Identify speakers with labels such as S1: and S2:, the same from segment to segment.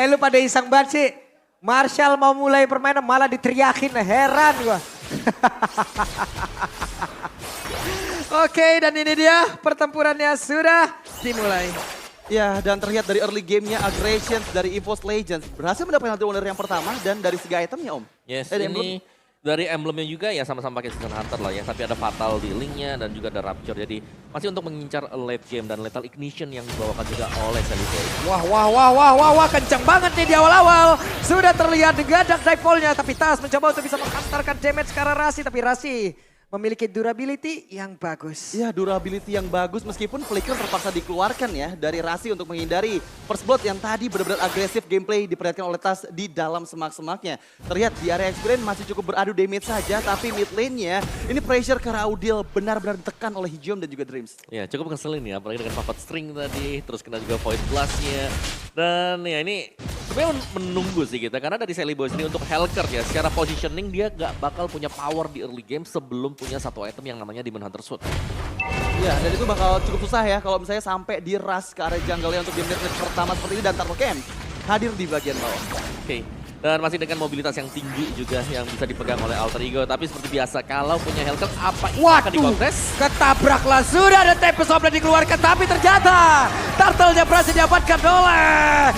S1: Lu pada iseng banget sih. Marshall mau mulai permainan malah diteriakin, heran gua. Oke, dan ini dia pertempurannya sudah dimulai.
S2: Ya, dan terlihat dari early gamenya Aggressions dari EVOS Legends berhasil mendapatkan Hunter Wonder yang pertama dan dari segi itemnya Om.
S3: Yes,
S2: Dari
S3: ini dari emblemnya juga ya sama-sama pakai Season Hunter lah ya. Tapi ada Fatal di linknya dan juga ada Rapture. Jadi masih untuk mengincar late game dan Lethal Ignition yang dibawakan juga oleh Celicoe.
S1: Wah, kencang banget nih di awal-awal. Sudah terlihat degadak Nightfall-nya, tapi Tas mencoba untuk bisa menghantarkan damage ke arah Rasi, tapi Rasi memiliki durability yang bagus.
S2: Ya, durability yang bagus meskipun Flicker terpaksa dikeluarkan ya dari Rasi untuk menghindari First Blood yang tadi benar-benar agresif gameplay diperlihatkan oleh Tas di dalam semak-semaknya. Terlihat di area Experience masih cukup beradu damage saja, tapi mid lane-nya ini pressure ke Raudil benar-benar ditekan oleh Hijiom dan juga Dreams.
S3: Ya cukup ngeselin ya, apalagi dengan papat string tadi, terus kena juga void blast-nya. Dan ya ini sebenarnya menunggu sih kita, karena dari Celicoe ini untuk Hellcurt ya, secara positioning dia gak bakal punya power di early game sebelum punya satu item yang namanya Demon Hunter Suit.
S2: Ya, dan itu bakal cukup susah ya kalau misalnya sampai di rush ke area jungle-nya untuk game match pertama seperti ini dan Turtle Camp hadir di bagian bawah.
S3: Oke. Dan masih dengan mobilitas yang tinggi juga yang bisa dipegang oleh Alter Ego. Tapi seperti biasa kalau punya Hellcurt apa ini akan dikontes?
S1: Ketabraklah, sudah ada Tempest Oblast dikeluarkan, tapi ternyata Turtle-nya berhasil didapatkan oleh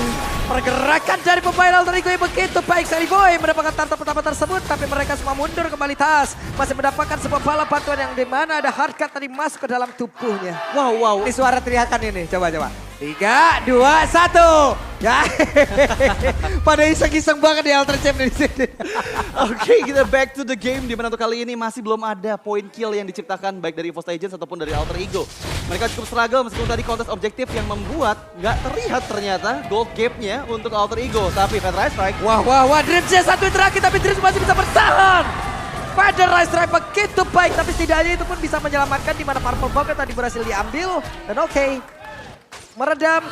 S1: pergerakan dari pemain Alter Ego yang begitu baik. Celicoe mendapatkan turtle pertama tersebut, tapi mereka semua mundur kembali. Tas masih mendapatkan sebuah bala bantuan yang dimana ada hardcut tadi masuk ke dalam tubuhnya.
S2: Wow.
S1: Ini suara teriakan ini, coba. 3, 2, 1. Ya, pada iseng-iseng banget di Alter Champ di sini.
S2: Oke, kita back to the game di mana untuk kali ini masih belum ada point kill yang diciptakan baik dari EVOS Legends ataupun dari Alter Ego. Mereka cukup struggle meskipun tadi kontes objektif yang membuat nggak terlihat ternyata gold gap-nya untuk Alter Ego. Tapi Fat Rise Strike.
S1: Wah, Dreams satu yang terakhir, tapi Dreams masih bisa bertahan. Pada Rise Strike begitu baik, tapi setidaknya itu pun bisa menyelamatkan di mana Purple Bomb tadi berhasil diambil. Dan oke. Meredam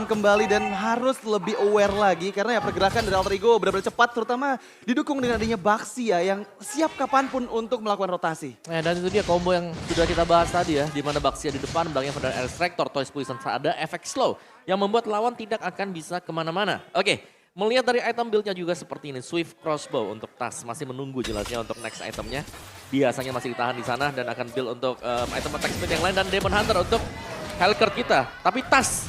S1: kembali dan harus lebih aware lagi karena ya pergerakan dari Alter Ego benar-benar cepat terutama didukung dengan adanya Baxi ya yang siap kapanpun untuk melakukan rotasi.
S3: Dan itu dia combo yang sudah kita bahas tadi ya, di mana Baxia di depan, belakangnya pada Air Strike, Tortoise Poison ada efek slow yang membuat lawan tidak akan bisa kemana-mana. Oke, melihat dari item build-nya juga seperti ini, Swift Crossbow untuk Tas masih menunggu jelasnya untuk next itemnya. Biasanya masih ditahan di sana dan akan build untuk item attack speed yang lain dan Demon Hunter untuk Hellcurt kita, tapi Tas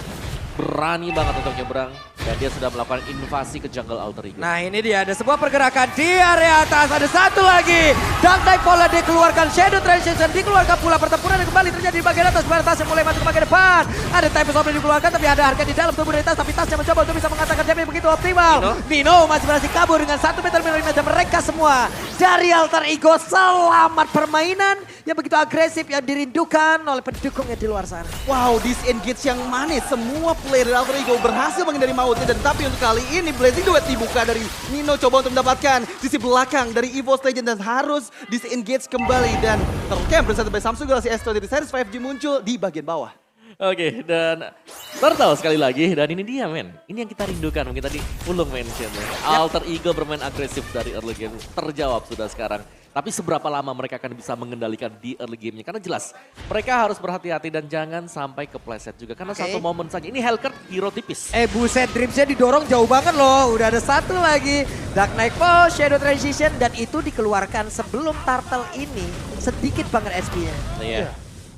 S3: berani banget untuk nyebrang dan dia sudah melakukan invasi ke jungle Alter Ego.
S1: Nah ini dia, ada sebuah pergerakan di area atas, ada satu lagi. Dark Knight Pola dikeluarkan, Shadow Transition dikeluarkan pula, pertempuran yang kembali terjadi di bagian atas. Tas yang mulai masuk ke bagian depan. Ada Tempest Oblast dikeluarkan, tapi ada harga di dalam tubuh dari Tas, tapi Tasnya mencoba untuk bisa mengatakan damage begitu optimal. Nino masih berhasil kabur dengan 1 meter dan mereka semua dari Alter Ego selamat permainan yang begitu agresif yang dirindukan oleh pendukungnya di luar sana.
S2: Wow, disengage yang manis. Semua player dari Alter Ego berhasil menghindari mautnya dan tapi untuk kali ini Blazing Duet dibuka dari Nino coba untuk mendapatkan sisi belakang dari EVOS Legends dan harus disengage kembali dan tercamp bersatu by Samsung Galaxy S20 Series 5G muncul di bagian bawah.
S3: Oke, dan Turtle sekali lagi, dan ini dia men. Ini yang kita rindukan, mungkin tadi Ulung mention ya. Alter Ego bermain agresif dari early game, terjawab sudah sekarang. Tapi seberapa lama mereka akan bisa mengendalikan di early game-nya? Karena jelas, mereka harus berhati-hati dan jangan sampai kepleset juga. Karena satu momen saja, ini Hellcurt hero tipis.
S1: Buset, Dreamsnya didorong jauh banget loh. Udah ada satu lagi, Dark Knight Fall, Shadow Transition, dan itu dikeluarkan sebelum Turtle ini sedikit banget SP-nya.
S3: Iya.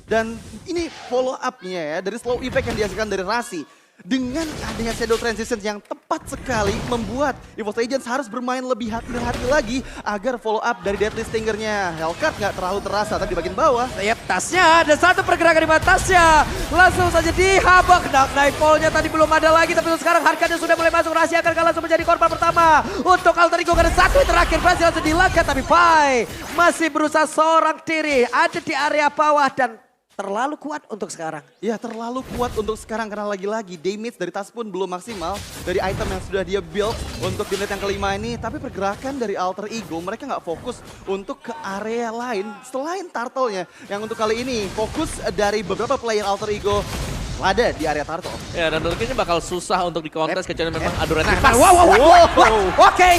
S2: Dan ini follow up-nya ya dari slow effect yang dihasilkan dari Rasi. Dengan adanya Shadow Transition yang tepat sekali membuat EVOS Legends harus bermain lebih hati-hati lagi agar follow up dari Deadly Stinger-nya Hellcurt nggak terlalu terasa tadi di bagian bawah.
S1: Tasnya ada satu pergerakan di tasnya. Langsung saja dihabak. Dark Knight Fall-nya tadi belum ada lagi, tapi sekarang harganya sudah mulai masuk. Rasi akan langsung menjadi korban pertama untuk Alter Ego. Ada satu yang terakhir berhasil langsung dilangkat, tapi Pai masih berusaha seorang diri ada di area bawah dan terlalu kuat untuk sekarang.
S2: Ya terlalu kuat untuk sekarang karena lagi-lagi damage dari Tas pun belum maksimal dari item yang sudah dia build untuk unit yang kelima ini. Tapi pergerakan dari Alter Ego mereka nggak fokus untuk ke area lain selain Turtle-nya. Yang untuk kali ini fokus dari beberapa player Alter Ego ada di area Turtle.
S3: Ya dan tentunya bakal susah untuk dikontes kecuali memang adu
S1: Nah,
S3: pas.
S1: Oke,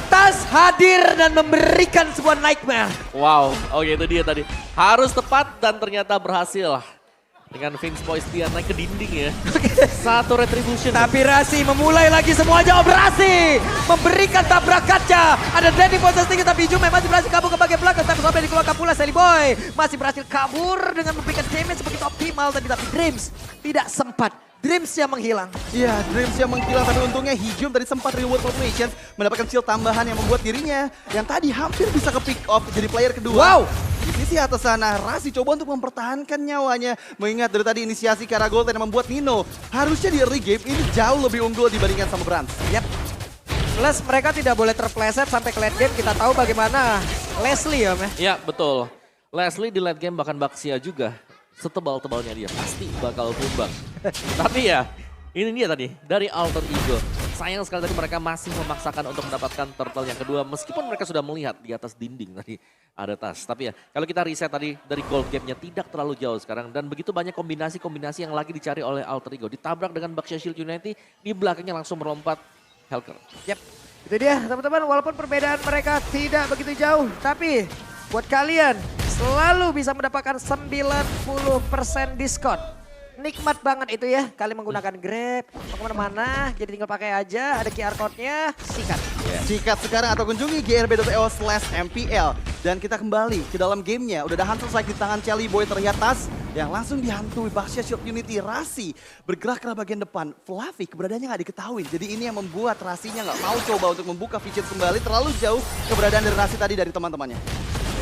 S1: Tas hadir dan memberikan sebuah nightmare.
S3: Wow, oke itu dia tadi. Harus tepat dan ternyata berhasil. Dengan Vince Boyce dia naik ke dinding ya. Satu retribution.
S1: Tapi Rasi memulai lagi semuanya operasi. Memberikan tabrak kaca. Ada Danny poses tinggi tapi Jume masih berhasil kabur ke bagian belakang. Tapi sampai dikeluarkan pula Sally Boy. Masih berhasil kabur dengan memberikan damage begitu optimal tadi. Tapi Dreams tidak sempat. Dreams yang menghilang.
S2: Iya, Dreams yang menghilang, tapi untungnya Hijum tadi sempat reward Formations mendapatkan shield tambahan yang membuat dirinya yang tadi hampir bisa ke pick off jadi player kedua.
S1: Wow!
S2: Di sisi atas sana, Rasi coba untuk mempertahankan nyawanya. Mengingat dari tadi inisiasi Kara Golden yang membuat Nino harusnya di early game ini jauh lebih unggul dibandingkan sama Brans.
S1: Yap. Plus mereka tidak boleh terpleset sampai ke late game. Kita tahu bagaimana Leslie ya, Meh.
S3: Ya betul. Leslie di late game bahkan Baxia juga. Setebal-tebalnya dia pasti bakal tumbang. Tapi ya, ini dia tadi dari Alter Ego. Sayang sekali tadi mereka masih memaksakan untuk mendapatkan turtle yang kedua. Meskipun mereka sudah melihat di atas dinding tadi ada tas. Tapi ya, kalau kita riset tadi dari gold gap-nya tidak terlalu jauh sekarang. Dan begitu banyak kombinasi-kombinasi yang lagi dicari oleh Alter Ego. Ditabrak dengan Baxia Shield Unity, di belakangnya langsung melompat Helker.
S1: Yap, itu dia teman-teman. Walaupun perbedaan mereka tidak begitu jauh. Tapi buat kalian selalu bisa mendapatkan 90% diskon. Nikmat banget itu ya, kalian menggunakan Grab, mau kemana-mana, jadi tinggal pakai aja, ada QR code-nya, sikat.
S2: Sikat sekarang atau kunjungi grb.io/mpl. Dan kita kembali ke dalam gamenya. Udah ada Hunter Strike di tangan Sally Boy terlihat tas yang langsung dihantui Baxia Shield Unity. Rasi bergerak ke bagian depan. Fluffy keberadaannya nggak diketahui. Jadi ini yang membuat Rasinya nggak mau coba untuk membuka vision kembali. Terlalu jauh keberadaan dari Rasi tadi dari teman-temannya.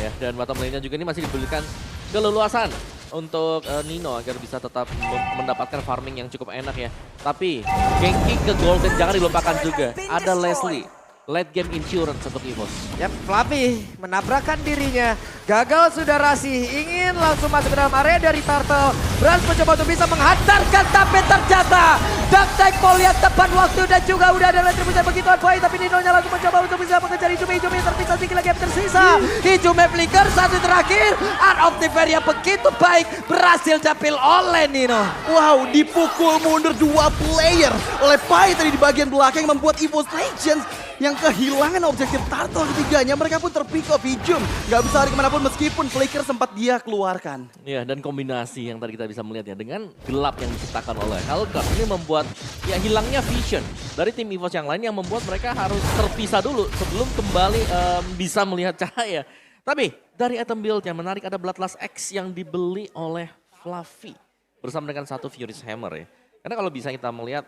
S3: Ya, dan bottom lane-nya juga ini masih diberikan keleluasan untuk Nino agar bisa tetap mendapatkan farming yang cukup enak ya. Tapi ganking ke Golden jangan dilupakan juga. Ada Leslie, late game insurance untuk EVOS.
S1: Yap, Fluffy menabrakkan dirinya. Gagal sudah Rasi, ingin langsung masuk ke dalam area dari Turtle. Brans mencoba untuk bisa menghantarkan, tapi ternyata Dark Tide Ball yang tepat waktu dan juga udah ada retribusi begitu baik. Tapi Nino-nya langsung mencoba untuk bisa mengejar Hijumi. Hijumi terpisah sedikit lagi yang tersisa. Hijumi flicker, satu terakhir. Art of the Fair yang begitu baik berhasil capil oleh Nino.
S2: Wow, dipukul mundur dua player oleh Pai tadi di bagian belakang yang membuat EVOS Legends yang kehilangan objektif turtle ketiganya. Mereka pun terpick off Hijum. Gak bisa lari kemanapun meskipun flicker sempat dia keluarkan.
S3: Ya, dan kombinasi yang tadi kita bisa melihat ya dengan gelap yang diciptakan oleh Helker ini membuat ya hilangnya vision dari tim EVOS yang lain yang membuat mereka harus terpisah dulu sebelum kembali bisa melihat cahaya. Tapi dari item build yang menarik ada Bloodlust X yang dibeli oleh Fluffy bersama dengan satu Furious Hammer ya. Karena kalau bisa kita melihat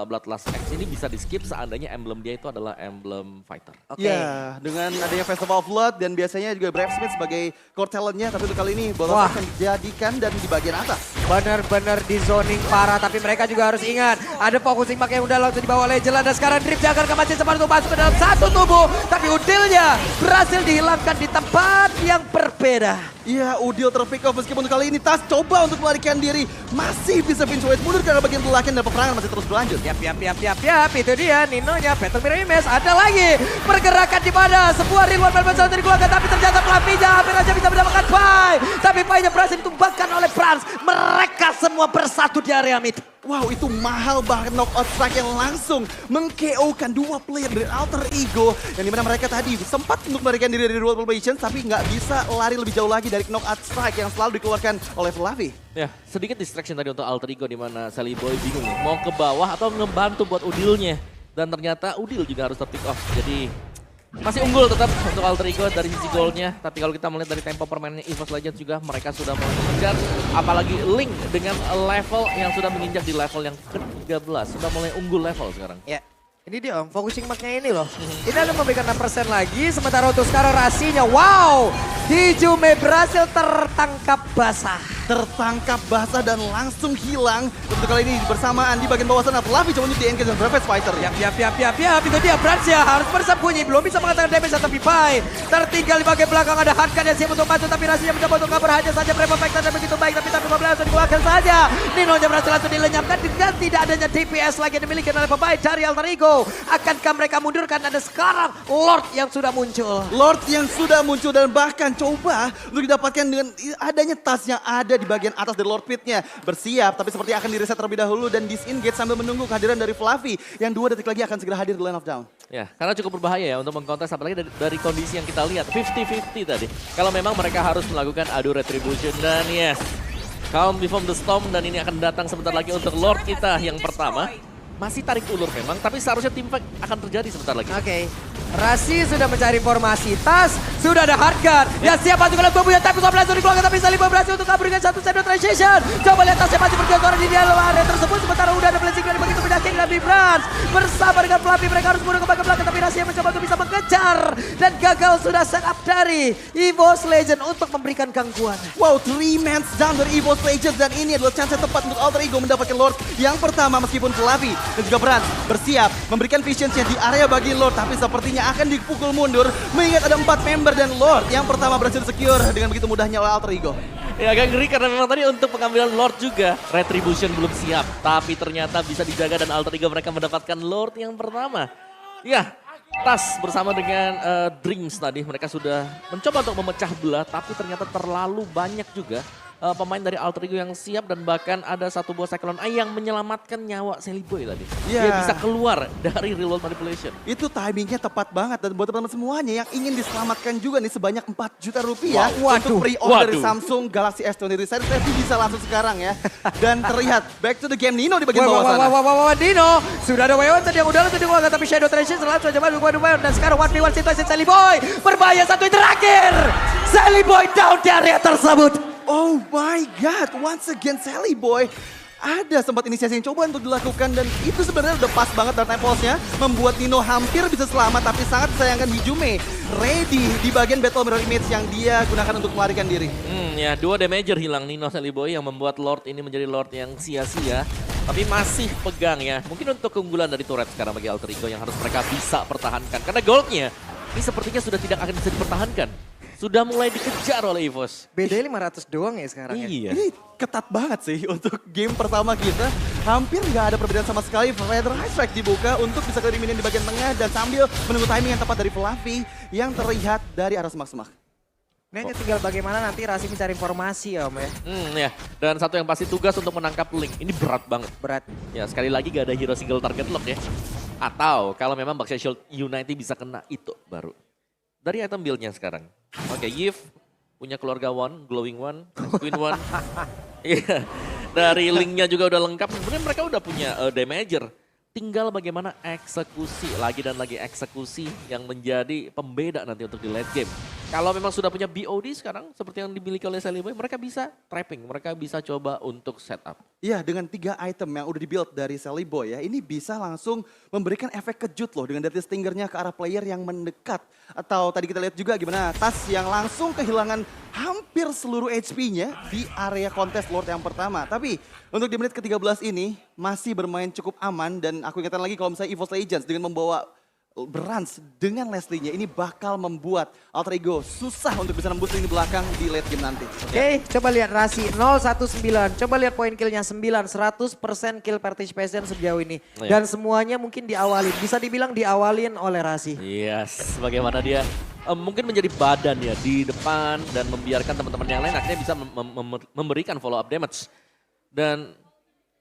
S3: Bloodlust X ini bisa di skip seandainya emblem dia itu adalah emblem fighter.
S1: Oke.
S2: Ya, dengan adanya Festival of Blood dan biasanya juga Brave Smith sebagai core talentnya. Tapi untuk kali ini Bloodlust X yang dijadikan dan di bagian atas.
S1: Benar-benar di zoning parah, tapi mereka juga harus ingat ada focusing pack yang udah langsung dibawa oleh Jelan dan sekarang Drip akan kemasin sempat untuk masuk ke dalam satu tubuh, tapi Udilnya berhasil dihilangkan di tempat yang berbeda.
S2: Iya, Udil terpick off meskipun kali ini Tas coba untuk melarikan diri. Masih bisa Vince Boyce mundur karena bagian belakang dan peperangan masih terus berlanjut.
S1: Yap, itu dia Nino-nya, Battle Mirror Image, ada lagi pergerakan di mana sebuah Rilwan Balbazal dari keluarga, tapi ternyata Fluffy-nya hampir aja bisa mendapatkan Pai. Tapi Pai-nya berhasil ditumbangkan oleh Brans. Mereka semua bersatu di area mid.
S2: Wow, itu mahal banget knockout strike yang langsung meng-KO-kan dua player dari Alter Ego. Yang dimana mereka tadi sempat untuk melarikan diri dari World Probations tapi nggak bisa lari lebih jauh lagi dari knockout strike yang selalu dikeluarkan oleh Fluffy.
S3: Ya, sedikit distraction tadi untuk Alter Ego di mana Sally Boy bingung nih, mau ke bawah atau ngebantu buat Udilnya. Dan ternyata Udil juga harus terpick off. Jadi masih unggul tetap untuk Alter Ego dari sisi golnya. Tapi kalau kita melihat dari tempo permainannya EVOS Legends juga mereka sudah mulai mengejar. Apalagi Link dengan level yang sudah menginjak di level yang ke-13. Sudah mulai unggul level sekarang.
S1: Ya, ini dia om, focusing marknya ini loh. Ini ada memberikan 6% lagi, sementara untuk sekarang Rasinya, wow! Hijumi berhasil tertangkap basah.
S2: Tertangkap basah dan langsung hilang. Untuk kali ini bersamaan di bagian bawah sana Fluffy coba untuk di-engage dengan Ravage Fighter.
S1: Yap, itu dia Brans ya, harus bersembunyi, belum bisa mengatakan damage tapi Pai. Tertinggal di bagian belakang ada Hankan yang siap untuk masuk, tapi Rasinya mencoba untuk kabur hanya saja Brave Fighter dan begitu baik, tapi 15 langsung dikeluarkan saja. Nino-nya berhasil langsung dilenyapkan dengan tidak adanya DPS lagi yang dimiliki oleh pemain dari Alter Ego. Akankah mereka mundur karena ada sekarang Lord yang sudah muncul.
S2: Lord yang sudah muncul dan bahkan coba untuk didapatkan dengan adanya tas yang ada di bagian atas dari Lord Pit-nya. Bersiap, tapi seperti akan di-reset terlebih dahulu dan disengage sambil menunggu kehadiran dari Fluffy yang 2 detik lagi akan segera hadir di Line of Down.
S3: Ya, karena cukup berbahaya ya untuk mengkontes apalagi dari kondisi yang kita lihat 50-50 tadi. Kalau memang mereka harus melakukan adu retribution dan yes, Calm Before the Storm dan ini akan datang sebentar lagi untuk Lord kita yang pertama. Masih tarik ulur memang, tapi seharusnya team fight akan terjadi sebentar lagi.
S1: Oke. Rasi sudah mencari informasi. Tas sudah ada hardguard. Ya siap masuk ke dalam tubuhnya. Tapi soal langsung dikeluarkan. Tapi Saliboy berhasil untuk kabur dengan satu shadow transition. Coba lihat Tasnya masih bergerak di dalam area tersebut. Sementara udah ada blessing dari begitu pindah King dan Vibrance. Bersama dengan Fluffy mereka harus mundur ke belakang. Tapi Rasi yang mencoba untuk bisa mengejar. Dan gagal sudah set up dari EVOS Legend untuk memberikan gangguan.
S2: Wow, 3 man down dari EVOS Legends dan ini adalah chance yang tepat untuk Alter Ego mendapatkan Lord yang pertama meskipun Fluffy dan juga Brans bersiap memberikan visions di area bagi Lord, tapi sepertinya akan dipukul mundur mengingat ada 4 member dan Lord yang pertama berhasil secure dengan begitu mudahnya oleh Alter Ego.
S3: Ya agak ngeri karena memang tadi untuk pengambilan Lord juga Retribution belum siap, tapi ternyata bisa dijaga dan Alter Ego mereka mendapatkan Lord yang pertama. Ya, Tas bersama dengan Dreams tadi mereka sudah mencoba untuk memecah belah, tapi ternyata terlalu banyak juga pemain dari Alter Ego yang siap dan bahkan ada satu buah Cyclone Eye yang menyelamatkan nyawa Saliboy tadi.
S2: Yeah.
S3: Dia bisa keluar dari reload manipulation.
S2: Itu timingnya tepat banget dan buat teman-teman semuanya yang ingin diselamatkan juga nih sebanyak 4 juta rupiah untuk pre-order dari Samsung Galaxy S23. Saya bisa langsung sekarang ya. Dan terlihat back to the game Nino di bagian bawah sana.
S1: Wah, Dino. Sudah ada Wayon tadi yang udah langsung dikeluarkan tapi Shadow Transition selalu saja masuk ke Wayon dan sekarang 1v1 situasi Saliboy. Berbahaya satu yang terakhir. Saliboy down di area tersebut.
S2: Oh my god, once again Saliboy. Ada sempat inisiasi yang coba untuk dilakukan dan itu sebenarnya udah pas banget Dark Knight Pulse-nya. Membuat Nino hampir bisa selamat tapi sangat disayangkan Hijume ready di bagian Battle Mirror Image yang dia gunakan untuk melarikan diri.
S3: Ya 2 damager hilang Nino Saliboy yang membuat Lord ini menjadi Lord yang sia-sia. Tapi masih pegang ya. Mungkin untuk keunggulan dari turret sekarang bagi Alter Ego yang harus mereka bisa pertahankan. Karena goldnya ini sepertinya sudah tidak akan bisa dipertahankan. Sudah mulai dikejar oleh EVOS.
S1: Bedanya 500 doang ya sekarang ya?
S3: Iya.
S2: Ini ketat banget sih untuk game pertama kita. Hampir nggak ada perbedaan sama sekali. Feather High Strike dibuka untuk bisa ke minion di bagian tengah dan sambil menunggu timing yang tepat dari Fluffy yang terlihat dari arah semak-semak.
S1: Ini hanya tinggal bagaimana nanti Rasi mencari informasi ya Om ya.
S3: Ya. Dan satu yang pasti tugas untuk menangkap Link. Ini berat banget.
S1: Berat.
S3: Ya sekali lagi gak ada hero single target lock ya. Atau kalau memang Baxia Shield United bisa kena itu baru. Dari item build-nya sekarang. Oke, Yves punya keluarga One, Glowing One, Queen One. Iya, dari Link-nya juga udah lengkap. Sebenarnya mereka udah punya damager. Tinggal bagaimana eksekusi, lagi dan lagi eksekusi yang menjadi pembeda nanti untuk di late game. Kalau memang sudah punya BOD sekarang, seperti yang dimiliki oleh Saliboy, mereka bisa trapping, mereka bisa coba untuk setup.
S2: Iya, dengan 3 item yang udah dibuild dari Saliboy ya, ini bisa langsung memberikan efek kejut loh dengan Deadly Stingernya ke arah player yang mendekat. Atau tadi kita lihat juga gimana Tas yang langsung kehilangan hampir seluruh HP-nya di area kontes Lord yang pertama. Tapi untuk di menit ke-13 ini masih bermain cukup aman dan aku ingatkan lagi kalau misalnya EVOS Legends dengan membawa Brans dengan Leslie-nya ini bakal membuat Alter Ego susah untuk bisa nembus lini belakang di late game nanti.
S1: Oke, coba lihat Rasi 0-1-9. Coba lihat poin killnya 9, 100% kill participation sejauh ini. Dan semuanya mungkin diawalin, bisa dibilang diawalin oleh Rasi.
S3: Yes, bagaimana dia mungkin menjadi badan ya di depan dan membiarkan teman-teman yang lain akhirnya bisa memberikan follow up damage. Dan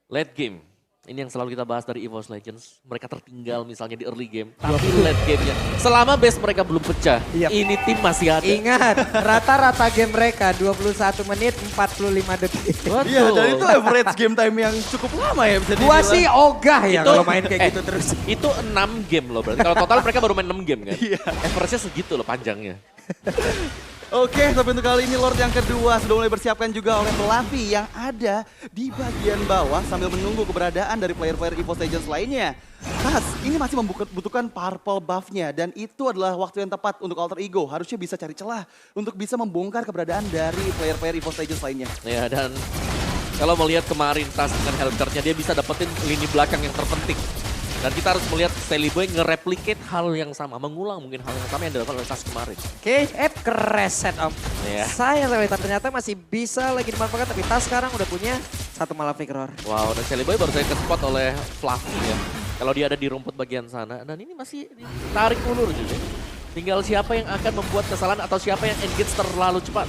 S3: late game. Ini yang selalu kita bahas dari EVOS Legends. Mereka tertinggal misalnya di early game. Tapi late gamenya, selama base mereka belum pecah, ini tim masih ada.
S1: Ingat, rata-rata game mereka 21 menit 45 detik.
S2: Iya, dan itu average game time yang cukup lama ya bisa dibilang.
S1: Gua sih ogah ya kalau main kayak gitu terus.
S3: Itu 6 game loh berarti. Kalau total mereka baru main 6 game kan.
S2: Iya.
S3: Average-nya segitu loh panjangnya.
S2: Oke, tapi untuk kali ini Lord yang kedua sudah mulai bersiapkan juga oleh Fluffy yang ada di bagian bawah sambil menunggu keberadaan dari player-player EVOS Legends lainnya. Tas, ini masih membutuhkan purple buff-nya dan itu adalah waktu yang tepat untuk Alter Ego. Harusnya bisa cari celah untuk bisa membongkar keberadaan dari player-player EVOS Legends lainnya.
S3: Ya, dan kalau melihat kemarin Tas dengan health-nya dia bisa dapetin lini belakang yang terpenting. Dan kita harus melihat Saliboy nge-replicate hal yang sama, mengulang mungkin hal yang sama yang dilakukan oleh Tas kemarin.
S1: Oke, kereset Om.
S3: Yeah.
S1: Sayang sampai ternyata masih bisa lagi dimanfaatkan, tapi Tas sekarang udah punya 1 Malefic Roar.
S3: Wow, dan Saliboy baru saja ke-spot oleh Fluffy ya. Kalau dia ada di rumput bagian sana, dan ini masih tarik ulur juga. Tinggal siapa yang akan membuat kesalahan atau siapa yang engage terlalu cepat.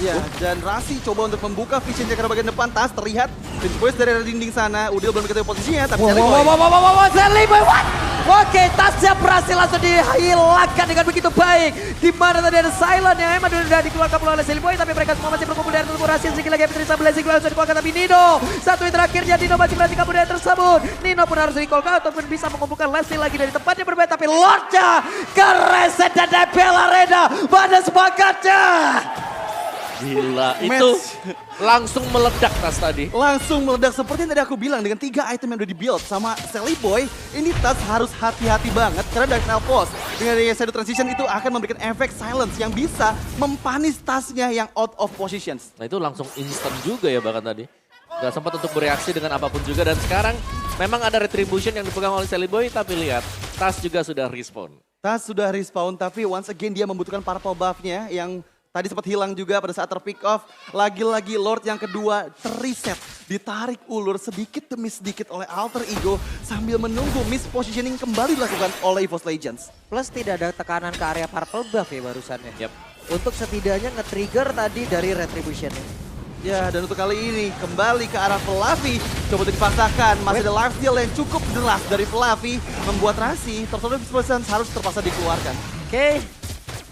S2: Ya, dan Rasi coba untuk membuka vision ke bagian depan. Tas terlihat Prince Boys dari dinding sana. Udil belum diketahui posisinya, tapi
S1: Saliboy, what? Oke, tasnya berhasil langsung dihilangkan dengan begitu baik. Di mana tadi ada Silent yang emang sudah dikeluarkan oleh Silly Boy, tapi mereka semua masih berkumpul dari tubuh Rasin. Sedikit lagi bisa blessing langsung dikeluarkan, tapi Nino satu yang terakhirnya Nino masih berhasil kabur dari tersebut. Nino pun harus recall ataupun bisa mengumpulkan Leslie lagi dari tempatnya berbeda, tapi Lordnya ke Reset dan Nebel Arena pada sepakatnya.
S3: Gila, itu langsung meledak Tas tadi.
S2: Langsung meledak seperti yang tadi aku bilang dengan 3 item yang udah di-build sama Sally Boy. Ini Tas harus hati-hati banget karena Dark Knight Pulse dengan Shadow Transition itu akan memberikan efek silence yang bisa mempanis tasnya yang out of positions.
S3: Nah itu langsung instant juga ya bahkan tadi. Gak sempat untuk bereaksi dengan apapun juga dan sekarang memang ada retribution yang dipegang oleh Sally Boy tapi lihat Tas juga sudah respawn.
S2: Tas sudah respawn tapi once again dia membutuhkan purple buff-nya yang tadi sempat hilang juga pada saat terpick off. Lagi-lagi Lord yang kedua terreset. Ditarik ulur sedikit demi sedikit oleh Alter Ego. Sambil menunggu mispositioning kembali dilakukan oleh EVOS Legends.
S1: Plus tidak ada tekanan ke area purple buff ya barusannya.
S3: Yep.
S1: Untuk setidaknya nge-trigger tadi dari retribution.
S2: Ya dan untuk kali ini kembali ke arah Fluffy. Coba dipaksakan. Masih ada life steal yang cukup deras dari Fluffy. Membuat Rasi terus harus terpaksa dikeluarkan.
S1: Oke.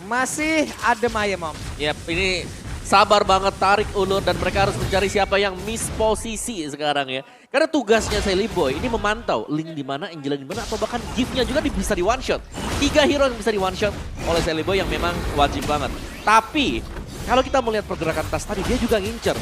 S1: Masih adem ayem, Om.
S3: Yap, ini sabar banget tarik ulur dan mereka harus mencari siapa yang miss posisi sekarang ya. Karena tugasnya Sally Boy ini memantau Link di mana, Angela di mana, atau bahkan gift-nya juga bisa di one shot. 3 hero yang bisa di one shot oleh Sally Boy yang memang wajib banget. Tapi kalau kita melihat pergerakan Tas tadi, dia juga ngincer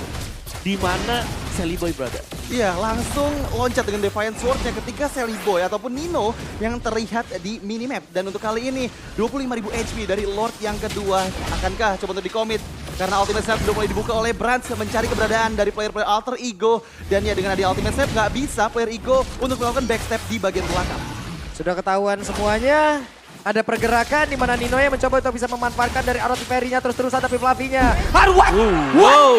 S3: di mana Sally Boy berada.
S2: Iya, langsung loncat dengan Defiant Sword-nya ketika Sally Boy ataupun Nino yang terlihat di minimap. Dan untuk kali ini 25.000 HP dari Lord yang kedua. Akankah coba untuk dikomit? Karena Ultimate Snap sudah mulai dibuka oleh Brands mencari keberadaan dari player-player Alter Ego. Dan ya dengan ada Ultimate Snap nggak bisa player Ego untuk melakukan backstep di bagian belakang.
S1: Sudah ketahuan semuanya. Ada pergerakan di mana Nino yang mencoba untuk bisa memanfaatkan dari arrow Ferry-nya terus-terusan tapi Fluffy-nya. What?
S3: Wow.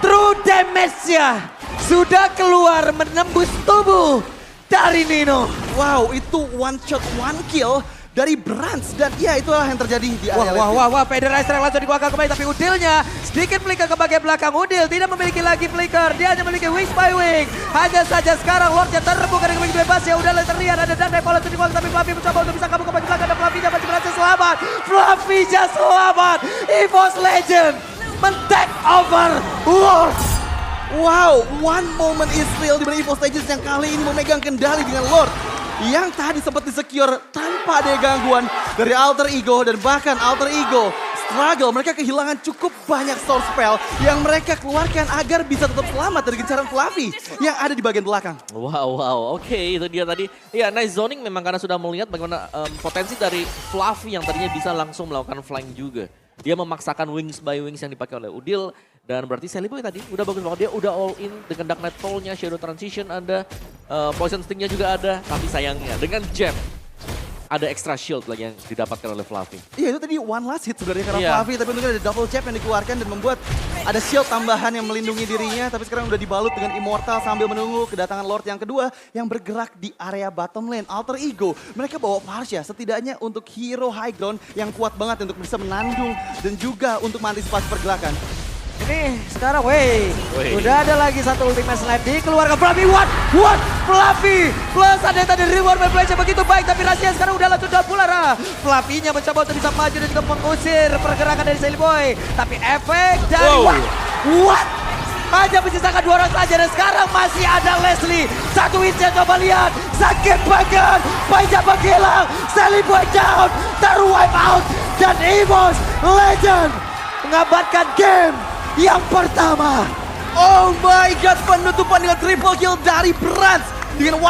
S1: True damage-nya sudah keluar menembus tubuh dari Nino.
S2: Wow, itu one shot, one kill dari Brands. Dan ya itulah yang terjadi di area
S1: Wah, Federizer langsung dikeluarkan kembali. Tapi Udilnya sedikit flicker ke bagian belakang. Udil tidak memiliki lagi flicker. Dia hanya memiliki wings by wing. Hanya saja sekarang Lordnya terbuka dengan begitu bebas. Ya udah terlihat ada Dark Knight dikeluarkan. Tapi Fluffy mencoba untuk bisa kabur ke bagian belakang. Dan Fluffy-nya masih berhasil selamat. Fluffy-nya selamat. EVOS Legend men-take over Lord.
S2: Wow, one moment is real di mana EVOS Legends yang kali ini memegang kendali dengan Lord. Yang tadi sempat di-secure tanpa ada gangguan dari Alter Ego dan bahkan Alter Ego struggle. Mereka kehilangan cukup banyak source spell yang mereka keluarkan agar bisa tetap selamat dari gencaran Fluffy yang ada di bagian belakang.
S3: Wow. Oke, itu dia tadi. Ya, nice zoning memang karena sudah melihat bagaimana potensi dari Fluffy yang tadinya bisa langsung melakukan flank juga. Dia memaksakan wings by wings yang dipakai oleh Udil. Dan berarti Sally Boy tadi udah bagus banget. Dia udah all in dengan Dark Knight Toll-nya, Shadow Transition ada, Poison Sting-nya juga ada. Tapi sayangnya dengan Gem ada extra shield lagi yang didapatkan oleh Fluffy.
S2: Iya itu tadi one last hit sebenarnya karena
S3: Iya.
S2: Fluffy. Tapi untungnya ada double jab yang dikeluarkan dan membuat ada shield tambahan yang melindungi dirinya. Tapi sekarang udah dibalut dengan Immortal sambil menunggu kedatangan Lord yang kedua yang bergerak di area bottom lane. Alter Ego, mereka bawa Varsha setidaknya untuk hero high ground yang kuat banget untuk bisa menandung dan juga untuk mengantisipasi pergerakan.
S1: Ini sekarang, weh,
S3: Weh.
S1: udah ada lagi satu ultimate slide dikeluarkan Fluffy. What? Fluffy plus ada yang tadi reward by Flash begitu baik tapi rahasia sekarang udah langsung udah pular. Fluffy-nya mencoba untuk bisa maju dan juga mengusir pergerakan dari Sally Boy. Tapi efek dari what? Hanya menyisakan 2 orang saja dan sekarang masih ada Leslie. Satu hitsnya coba lihat. Sakit banget. Pajak menghilang. Sally Boy down. Terwipe out. Dan EVOS Legend mengabatkan game yang pertama.
S2: Oh my god, penutupan dengan triple kill dari Brands dengan